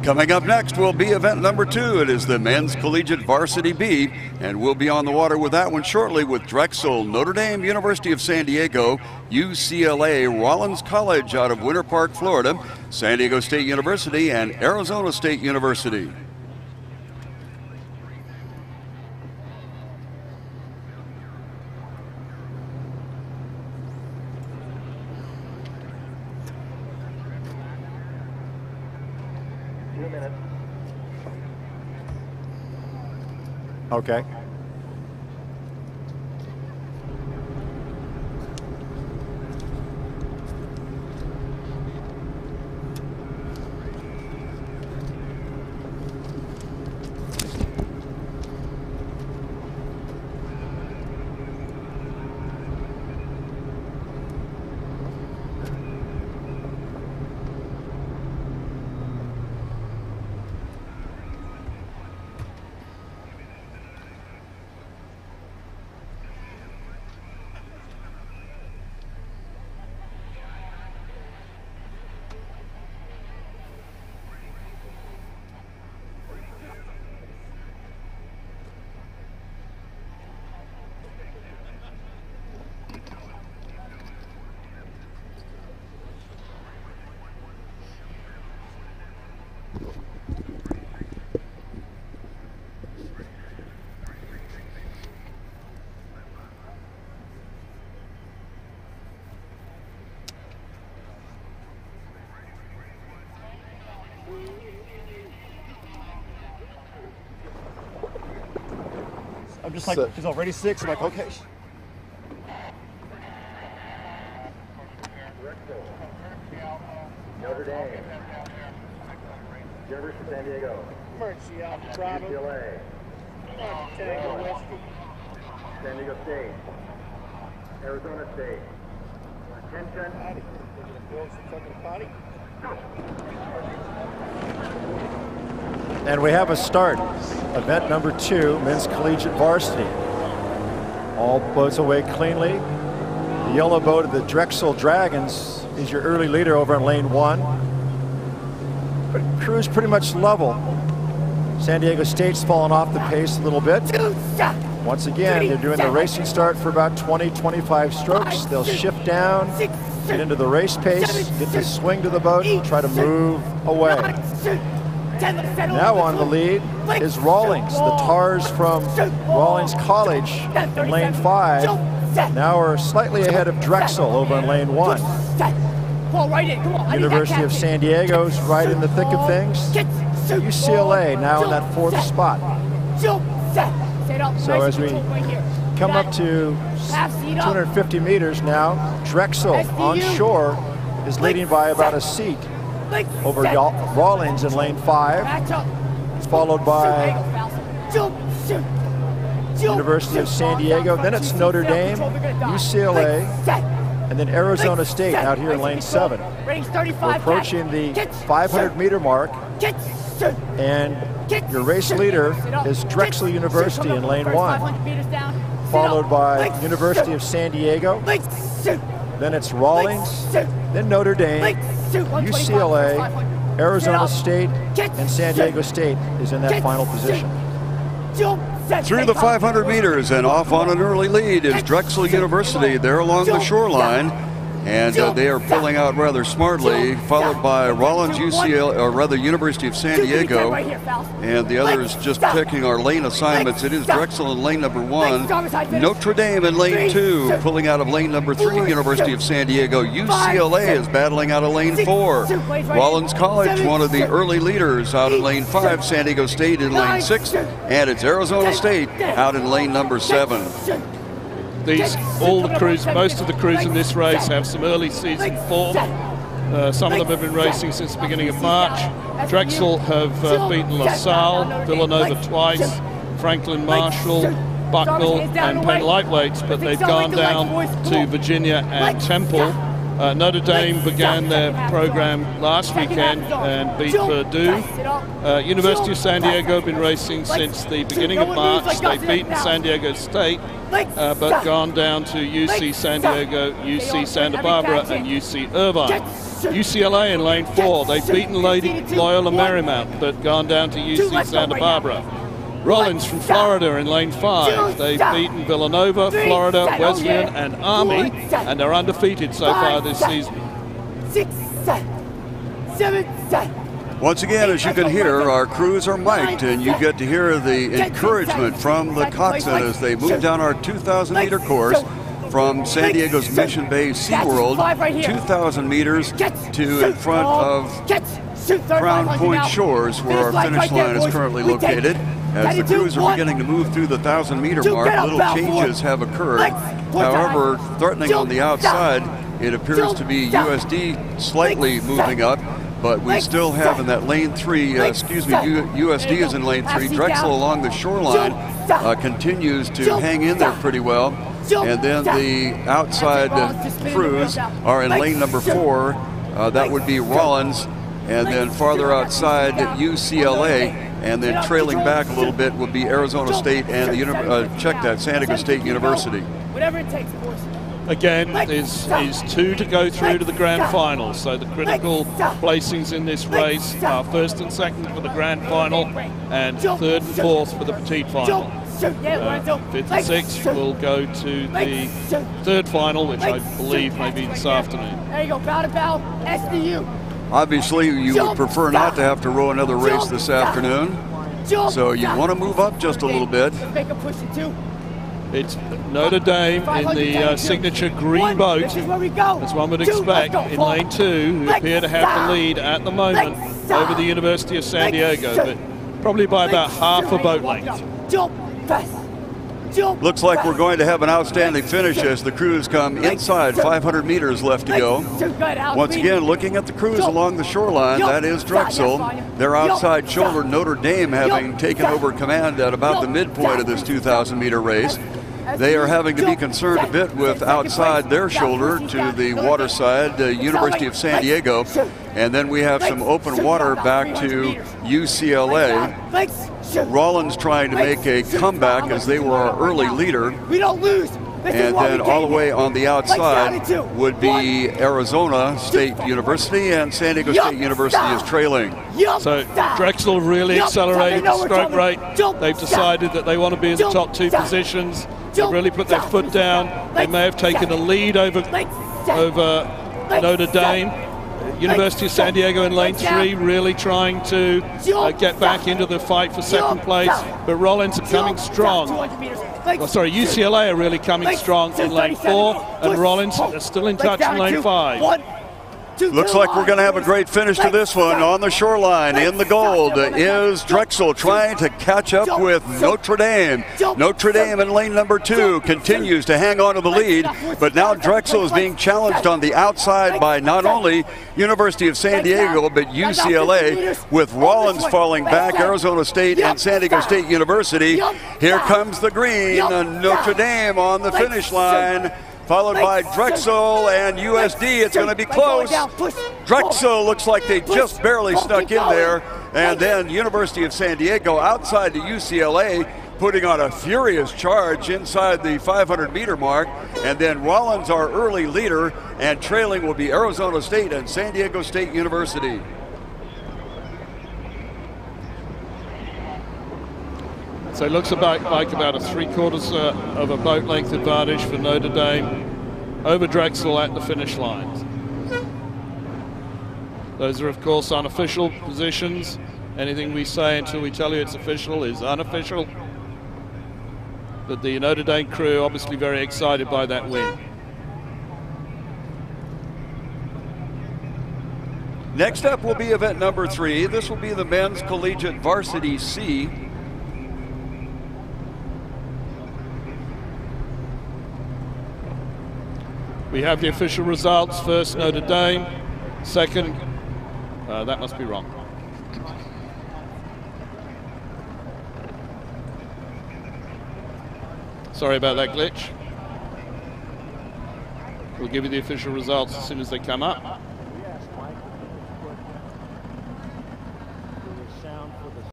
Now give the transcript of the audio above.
Coming up next will be event number 2. It is the men's collegiate varsity B, and we'll be on the water with that one shortly with Drexel, Notre Dame, University of San Diego, UCLA, Rollins College out of Winter Park, Florida, San Diego State University, and Arizona State University. Okay. I'm just like, she's already 6. I'm like, okay. Drexel, Notre Dame, University of San Diego, UCLA, San Diego State, Arizona State. Attention. And we have a start. Event number 2, men's collegiate varsity. All boats away cleanly. The yellow boat of the Drexel Dragons is your early leader over in lane 1. But crew's pretty much level. San Diego State's fallen off the pace a little bit. Once again, they're doing the racing start for about 20-25 strokes. They'll shift down, get into the race pace, get the swing to the boat, and try to move away. Now on the lead is Rollins. The Tars from Rollins College in lane 5 now are slightly ahead of Drexel over in lane 1. University of San Diego's right in the thick of things. UCLA now in that 4th spot. So as we come up to 250 meters now, Drexel on shore is leading by about a seat over Rollins in lane 5, followed by University of San Diego. Then it's Notre Dame, UCLA, and then Arizona State out here in lane 7. We're approaching the 500-meter mark, and your race leader is Drexel University in lane 1, followed by University of San Diego. Then it's Rollins, then Notre Dame, UCLA, Arizona State, and San Diego State is in that final position. Through the 500 meters and off on an early lead is Drexel University. They're along the shoreline, and they are pulling out rather smartly, followed by Rollins, UCLA, or rather University of San Diego, and the others just picking our lane assignments. It is Drexel in lane number 1, Notre Dame in lane 2, pulling out of lane number 3, University of San Diego. UCLA is battling out of lane 4. Rollins College, one of the early leaders, out in lane 5, San Diego State in lane 6, and it's Arizona State out in lane number 7. All the crews, most of the crews in this race have some early season form. Some of them have been racing since the beginning of March. Drexel have beaten LaSalle, Villanova twice, Franklin Marshall, Bucknell, and Penn Lightweights, but they've gone down to Virginia and Temple. Notre Dame began their program last weekend and beat Purdue. University of San Diego have been racing since the beginning of March. They've beaten San Diego State, but gone down to UC San Diego, UC Santa Barbara, and UC Irvine. UCLA in lane 4. They've beaten Loyola Marymount, but gone down to UC Santa Barbara. Rollins from Florida in lane 5. They've beaten Villanova, Florida, Wesleyan, and Army, and they're undefeated so far this season. 6, 7, 7. Once again, as you can hear, our crews are mic'd, and you get to hear the encouragement from the coxswain as they move down our 2,000-meter course from San Diego's Mission Bay SeaWorld, 2,000 meters to in front of Crown Point Shores, where our finish line is currently located. As the crews are beginning to move through the 1,000-meter mark, little changes have occurred. However, threatening on the outside, it appears to be USD slightly moving up. But we still have in that lane 3, USD is in lane 3. Drexel along the shoreline continues to hang in there pretty well. And then the outside crews are in lane number 4. That would be Rollins. And then farther outside, UCLA. And then trailing back a little bit would be Arizona State and San Diego State University. Whatever it takes, boys. Again, is 2 to go through to the grand final. So the critical placings in this race are 1st and 2nd for the grand final, and 3rd and 4th for the petite final. 5th and 6th will go to the 3rd final, which I believe may be this afternoon. There you go, bow to bow, SDU. Obviously, you would prefer not to have to row another race this afternoon, so you want to move up just a little bit. Make a push it 2. It's Notre Dame in the signature green boat, as one would expect, in lane 2, who appear to have the lead at the moment over the University of San Diego, but probably by about half a boat length. Looks like we're going to have an outstanding finish as the crews come inside. 500 meters left to go. Once again, looking at the crews along the shoreline, that is Drexel. Their outside shoulder, Notre Dame, having taken over command at about the midpoint of this 2,000-meter race. They are having to be concerned a bit with outside their shoulder to the water side, University of San Diego. And then we have some open water back to UCLA. Rollins trying to make a comeback as they were our early leader. We don't lose. And then all the way on the outside would be Arizona State University, and San Diego State University is trailing. So Drexel really accelerated the stroke rate. They've decided that they want to be in the top 2 positions. They've really put their foot down. They may have taken a lead over Notre Dame. University of San Diego in lane 3 really trying to get back into the fight for 2nd place, but Rollins are coming strong. UCLA are really coming strong in lane 4, and Rollins are still in touch in lane 5. Looks like we're going to have a great finish to this one. On the shoreline in the gold is Drexel trying to catch up with Notre Dame. Notre Dame in lane number 2 continues to hang on to the lead, but now Drexel is being challenged on the outside by not only University of San Diego, but UCLA, with Rollins falling back, Arizona State and San Diego State University. Here comes the green, Notre Dame on the finish line, followed by Drexel and USD. It's going to be close. Drexel looks like they just barely snuck in there. And then University of San Diego outside the UCLA, putting on a furious charge inside the 500-meter mark. And then Rollins, our early leader, and trailing will be Arizona State and San Diego State University. So it looks like about a 3/4 of a boat length advantage for Notre Dame over Drexel at the finish lines. Those are, of course, unofficial positions. Anything we say until we tell you it's official is unofficial. But the Notre Dame crew obviously very excited by that win. Next up will be event number 3. This will be the men's collegiate varsity C. We have the official results. First, Notre Dame. Second, that must be wrong. Sorry about that glitch. We'll give you the official results as soon as they come up.